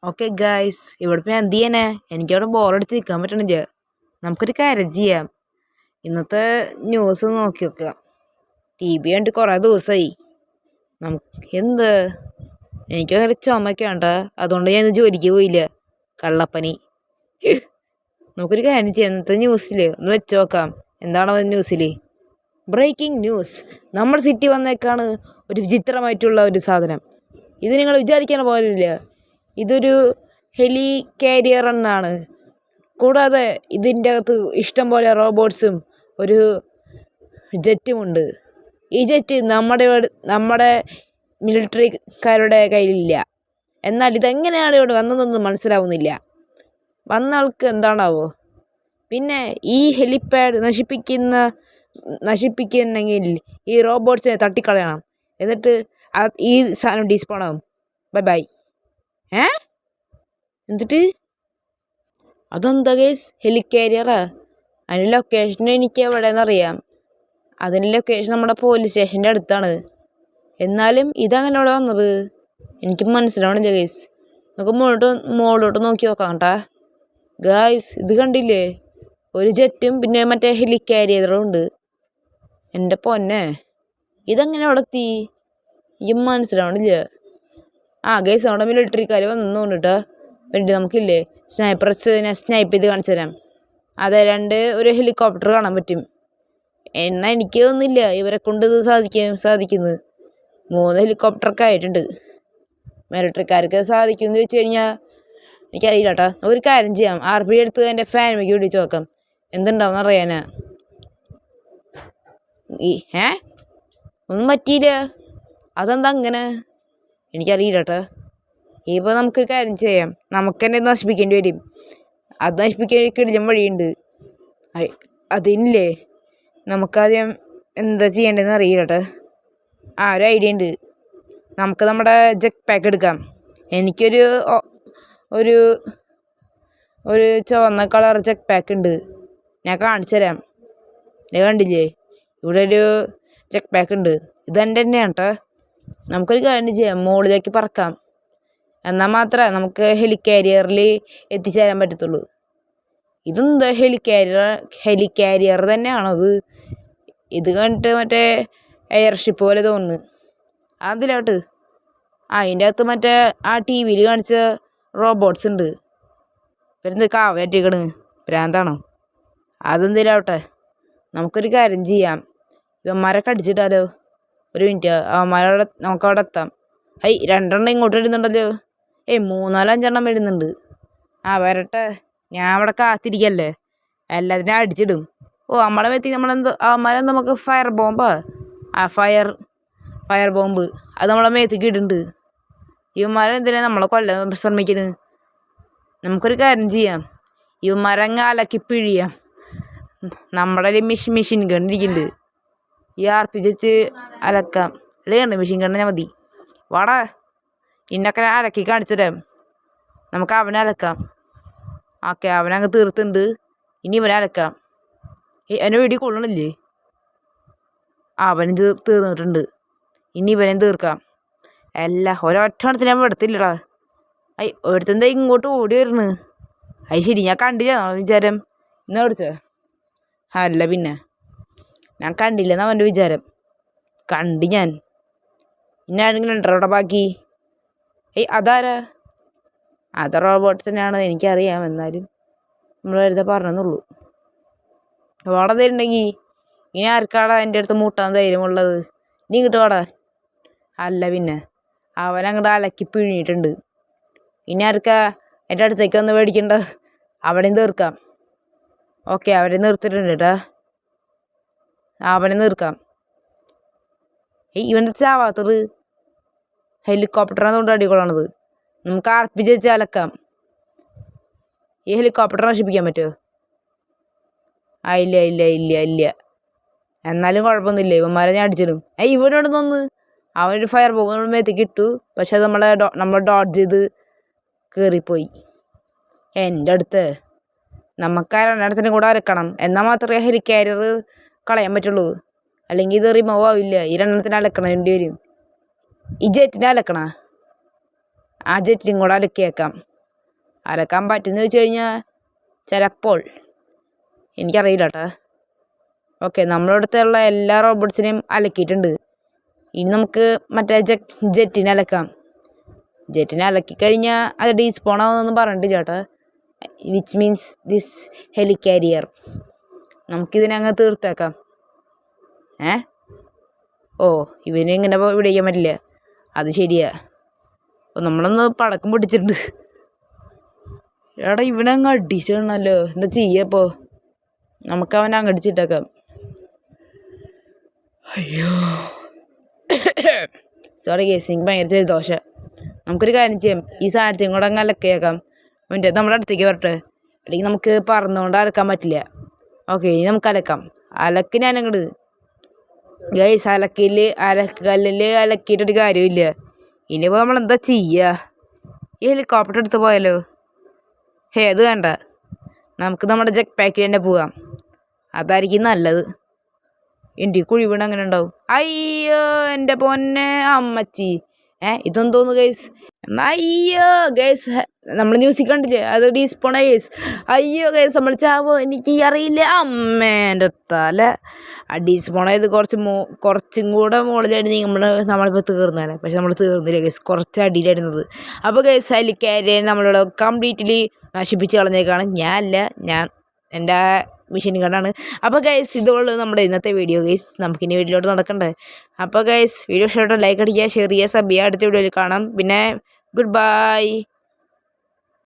Okay guys, ഇവിടെ ഞാൻ എന്ത് ചെയ്യാനാ? എനിക്കവിടെ ബോറടിച്ച് നിൽക്കാൻ പറ്റണില്ല. നമുക്കൊരു കാര്യം ചെയ്യാം. ഇന്നത്തെ ന്യൂസ് നോക്കി വെക്കുക. ടി വി കണ്ട് കുറേ ദിവസമായി. എന്ത് എനിക്കങ്ങനെ ചുമയൊക്കെ വേണ്ട, അതുകൊണ്ട് ഞാൻ ഇന്ന് ജോലിക്ക് പോയില്ല. കള്ളപ്പനി. നമുക്കൊരു കാര്യം ചെയ്യാം. ഇന്നത്തെ ന്യൂസിൽ ഒന്ന് വെച്ച് നോക്കാം. എന്താണോ ന്യൂസിൽ? Breaking news. നമ്മുടെ സിറ്റി വന്നേക്കാണ് ഒരു വിചിത്രമായിട്ടുള്ള ഒരു സാധനം. ഇത് നിങ്ങൾ വിചാരിക്കാൻ പോലില്ല. ഇതൊരു ഹെലി കാരിയർ എന്നാണ്. കൂടാതെ ഇതിൻ്റെ അകത്ത് ഇഷ്ടം പോലെ റോബോട്ട്സും ഒരു ജെറ്റുമുണ്ട്. ഈ ജെറ്റ് നമ്മുടെ മിലിറ്ററിക്കാരുടെ കയ്യിലില്ല. എന്നാൽ ഇതെങ്ങനെയാണ് ഇവിടെ വന്നതെന്നൊന്നും മനസ്സിലാവുന്നില്ല. വന്ന ആൾക്ക് എന്താണാവോ? പിന്നെ ഈ ഹെലിപാഡ് നശിപ്പിക്കുന്നെങ്കിൽ ഈ റോബോട്ട്സിനെ തട്ടിക്കളയണം. എന്നിട്ട് ഈ സാധനം ഡിസ്പോണാവും. ബൈ. എന്നിട്ട് അതെന്താ ഗൈസ്? ഹെലികാരിയറാ? അതിൻ്റെ ലൊക്കേഷൻ എനിക്ക് എവിടെയെന്നറിയാം. അതിൻ്റെ ലൊക്കേഷൻ നമ്മുടെ പോലീസ് സ്റ്റേഷൻ്റെ അടുത്താണ്. എന്നാലും ഇതങ്ങനെ ഇവിടെ വന്നത് എനിക്ക് മനസ്സിലാവണില്ല ഗൈസ്. നമുക്ക് മുകളിലോട്ട് നോക്കി നോക്കാം കേട്ടാ. ഗൈസ്, ഇത് കണ്ടില്ലേ? ഒരു ജെറ്റും പിന്നെ മറ്റേ ഹെലികാരിയറും ഉണ്ട്. എൻ്റെ പൊന്നെ, ഇതെങ്ങനെ അവിടെ എത്തി? എനിക്ക് മനസ്സിലാവണില്ല. ഗൈസ്, നമ്മുടെ മിലിറ്ററിക്കാർ വന്നു കേട്ടോ. വേണ്ടി നമുക്കില്ലേ സ്നൈപ്പ് ചെയ്ത് കാണിച്ചു തരാം. അതെ, ഒരു ഹെലികോപ്റ്റർ കാണാൻ പറ്റും. എന്നാൽ എനിക്ക് തോന്നുന്നില്ല ഇവരെ കൊണ്ട് ഇത് സാധിക്കുന്നത്. 3 ഹെലികോപ്റ്ററൊക്കെ ആയിട്ടുണ്ട്. മിലിറ്ററിക്കാർക്ക് സാധിക്കുമെന്ന് വെച്ച് കഴിഞ്ഞാൽ എനിക്കറിയില്ല കേട്ടോ. ഒരു കാര്യം ചെയ്യാം. RP എടുത്ത് എൻ്റെ ഫാമിലിക്ക് വിളിച്ച് നോക്കാം. എന്തുണ്ടാവും അറിയാനാ. ഒന്നും പറ്റിയില്ല. അതെന്താ അങ്ങനെ? എനിക്കറിയില്ല കേട്ടോ. ഇപ്പോൾ നമുക്ക് കാര്യം ചെയ്യാം. നമുക്ക് തന്നെ നശിപ്പിക്കേണ്ടി വരും. അത് നശിപ്പിക്കാൻ കിടിലം വഴിയുണ്ട്. അതിനില്ലേ, നമുക്കാദ്യം എന്താ ചെയ്യേണ്ടതെന്ന് അറിയില്ല കേട്ടോ. ഒരു ഐഡിയ ഉണ്ട്. നമുക്ക് നമ്മുടെ ജെറ്റ് പാക്ക് എടുക്കാം. എനിക്കൊരു ഒരു ചുവന്ന കളർ ജെറ്റ് പാക്ക് ഉണ്ട്. ഞാൻ കാണിച്ചു തരാം. ഞാൻ കണ്ടില്ലേ, ഇവിടെ ഒരു ജെറ്റ് പാക്ക് ഉണ്ട്. ഇതെൻ്റെ തന്നെയാണ് കേട്ടോ. നമുക്കൊരു കാര്യം ചെയ്യാം. മുകളിലേക്ക് പറക്കാം. എന്നാൽ മാത്രമേ നമുക്ക് ഹെലികാരിയറിൽ എത്തിച്ചേരാൻ പറ്റത്തുള്ളൂ. ഇതെന്താ ഹെലികാരിയർ തന്നെയാണോ ഇത്? ഇത് കണ്ടിട്ട് മറ്റേ എയർഷിപ്പ് പോലെ തോന്നുന്നു. അതിലോട്ട് അതിൻ്റെ അകത്ത് മറ്റേ TV കാണിച്ച റോബോട്ട്സ് ഉണ്ട്. ഇവരെന്ത് കാവറ്റിക്കണ്? ഭ്രാന്താണോ? അതെന്തിലാവട്ടെ, നമുക്കൊരു കാര്യം ചെയ്യാം. ഇവന്മാരൊക്കെ അടിച്ചിട്ടാലോ? ഒരു മിനിറ്റ്, നമുക്കവിടെ എത്താം. 2 ഇങ്ങോട്ട് വരുന്നുണ്ടല്ലോ. 3-4-5 വരുന്നുണ്ട്. വരട്ടെ. ഞാൻ അവിടെ കാത്തിരിക്കല്ലേ. എല്ലാത്തിനും അടിച്ചിടും. നമ്മളെ പറ്റി അവന്മാരെന്താ നമുക്ക് ഫയർ ബോംബാ? ഫയർ ബോംബ് അത് നമ്മളെ മേത്തേക്ക് ഇടുന്നുണ്ട്. ഇവന്മാരെന്തിനാ നമ്മളെ കൊല്ലാൻ ശ്രമിക്കുന്നത്? നമുക്കൊരു കാര്യം ചെയ്യാം. ഇവന്മാരങ്ങ് അലക്കി പിഴിയാം. നമ്മുടെ മെഷീൻ ഗണ്ണിരിക്കുന്നുണ്ട്. ഈ RP വെച്ച് അലക്കാം. അല്ലെങ്കിൽ മെഷീൻ ഗണ്ണിനെ മതി. വാടാ, ഇന്നൊക്കെ അലക്കി കാണിച്ചു തരാം. നമുക്ക് അവനെ അലക്കാം. അവനങ്ങ് തീർത്തുണ്ട്. ഇനി ഇവനെ അലക്കാം. അവനെ വെടി കൊള്ളണില്ലേ? അവനും തീർന്നിട്ടുണ്ട്. ഇനി ഇവനെയും തീർക്കാം. ഒരൊറ്റ എണ്ണത്തിന് ഞാൻ വിടത്തില്ലടാ. ഒരുത്തെന്താ ഇങ്ങോട്ട് ഓടി വരുന്നു? ശരി, ഞാൻ കണ്ടില്ല വിചാരം. ഇന്ന് ഓടിച്ചേ? അല്ല പിന്നെ, ഞാൻ കണ്ടില്ലെന്ന് അവൻ്റെ വിചാരം. കണ്ട് ഞാൻ. ഇനി ആരെങ്കിലും ഉണ്ടോ അവിടെ ബാക്കി? അതാരാ? അത് റോബോട്ട് തന്നെയാണ്, എനിക്കറിയാം. എന്നാലും നമ്മൾ വെറുതെ പറഞ്ഞെന്നുള്ളൂ. അവിടെ തരുന്നുണ്ടെങ്കിൽ ഇനി ആർക്കാടാ എൻ്റെ അടുത്ത് മൂട്ടാൻ ധൈര്യമുള്ളത്? നീ ഇങ്ങോട്ട് വാടാ. അല്ല പിന്നെ, അവനങ്ങോട്ട് അലക്കി പിഴിഞ്ഞിട്ടുണ്ട്. ഇനി ആർക്കാ എൻ്റെ അടുത്തേക്ക് ഒന്ന് മേടിക്കണ്ട? അവിടെയും തീർക്കാം. അവരെ നിർത്തിയിട്ടുണ്ട് കേട്ടാ. അവനെ തീർക്കാം. ഇവൻ്റെ ചാവാത്തത് ഹെലികോപ്റ്ററാണ് കൊണ്ട് അടികൊള്ളണത്. നമുക്ക് RP വെച്ച് അലക്കാം. ഈ ഹെലികോപ്റ്റർ നശിപ്പിക്കാൻ പറ്റുമോ? ഇല്ല. എന്നാലും കുഴപ്പമൊന്നുമില്ല. ഇവന്മാരെ ഞാൻ അടിച്ചിടും. ഇവനോട് നിന്ന് അവനൊരു ഫയർ ബോംബ് മേത്തേക്ക് ഇട്ടു. പക്ഷെ അത് നമ്മൾ ഡോഡ്ജ് ചെയ്ത് കയറിപ്പോയി. എൻ്റെ അടുത്ത് നമുക്ക് 2 കൂടെ അലക്കണം. എന്നാൽ മാത്രമേ ഹെലികാരിയർ കളയാൻ പറ്റുള്ളൂ. അല്ലെങ്കിൽ ഇത് റിമൂവ് ആവില്ല. ഈ 2 അലക്കണം വേണ്ടി വരും. ഈ ജെറ്റിനെ അലക്കണ? ആ ജെറ്റിനും കൂടെ അലക്കിയേക്കാം. അലക്കാൻ പറ്റുമെന്ന് വെച്ച് കഴിഞ്ഞാൽ ചിലപ്പോൾ, എനിക്കറിയില്ല കേട്ടോ. ഓക്കെ, നമ്മളിവിടുത്തെ എല്ലാ റോബോട്ട്സിനെയും അലക്കിയിട്ടുണ്ട്. ഇനി നമുക്ക് മറ്റേ ജെറ്റിനെ അലക്കാം. ജെറ്റിനെ അലക്കിക്കഴിഞ്ഞാൽ അത് ഡീസ്പോൺ ആവുമെന്നൊന്നും പറഞ്ഞിട്ടില്ല കേട്ടോ. വിച്ച് മീൻസ് ദിസ് ഹെലികാരിയർ നമുക്കിതിനങ്ങ് തീർത്തേക്കാം. ഇവന് ഇങ്ങനെ വിളിക്കാൻ പറ്റില്ല, അത് ശരിയാ. അപ്പോൾ നമ്മളൊന്ന് പടക്കം പൊട്ടിച്ചിട്ടുണ്ട്. എടാ ഇവനങ്ങ് അടിച്ചിടണല്ലോ, എന്താ ചെയ്യപ്പോൾ? നമുക്കവനെ അങ്ങ് അടിച്ചിട്ടേക്കാം. അയ്യോ സോറി കേസ്, എനിക്ക് ഭയങ്കര ജലദോഷം. നമുക്കൊരു കാര്യം ചെയ്യാം, ഈ സാധനത്തെയും കൂടെ അങ്ങ് അലക്കിയേക്കാം. അവൻ്റെ നമ്മുടെ അടുത്തേക്ക് വരട്ടെ, അല്ലെങ്കിൽ നമുക്ക് പറന്നുകൊണ്ട് അലക്കാൻ പറ്റില്ല. ഓക്കെ, ഇനി നമുക്ക് അലക്കാം. അലക്ക് ഞാനങ്ങോട്ട് ഗൈസ്, അലക്കല്ലിൽ അലക്കിയിട്ടൊരു കാര്യമില്ല. ഇനിയിപ്പോൾ നമ്മളെന്താ ചെയ്യുക? ഈ ഹെലികോപ്റ്റർ എടുത്ത് പോയാലോ? അത് വേണ്ട, നമുക്ക് നമ്മുടെ ജെറ്റ് പാക്കിൽ തന്നെ പോവാം. അതായിരിക്കും നല്ലത്. എൻ്റെ കുഴി വീണ് അങ്ങനെ ഉണ്ടാവും. അയ്യോ എൻ്റെ പൊന്നെ അമ്മച്ചി, ഇതെന്തോന്നു ഗൈസ്? അയ്യോ ഗൈസ്, നമ്മൾ ന്യൂസിൽ കണ്ടില്ലേ, അത് ഡീസ്പോണ ഗൈസ്. അയ്യോ ഗൈസ്, നമ്മൾ ചാവോ? എനിക്ക് അറിയില്ല. അമ്മേൻ്റെ തല. ഡീസ്പോണായത് കുറച്ചും കൂടെ മുകളിലായിരുന്നു നമ്മളിപ്പോൾ തീർന്നേനെ. പക്ഷെ നമ്മൾ തീർന്നില്ല ഗൈസ്, കുറച്ച് അടിയിലായിരുന്നത്. അപ്പോൾ ഗൈസ്, ഹെലികാരിയനെ നമ്മളിവിടെ കംപ്ലീറ്റ്ലി നശിപ്പിച്ച് കളഞ്ഞേക്കാണ്. ഞാൻ എൻ്റെ മിഷൻ കണ്ടാണ്. അപ്പോൾ ഗൈസ്, ഇതുകൊണ്ട് നമ്മുടെ ഇന്നത്തെ വീഡിയോ ഗൈസ്. നമുക്കിനി വീഡിയോയിലോട്ട് നടക്കണ്ടേ. അപ്പോൾ ഗൈസ്, വീഡിയോ ഇഷ്ടപ്പെട്ട ലൈക്ക് അടിക്കുക, ഷെയർ ചെയ്യുക, സബ് ചെയ്യുക. അടുത്ത വീഡിയോയിൽ കാണാം. പിന്നെ ഗുഡ് ബൈ.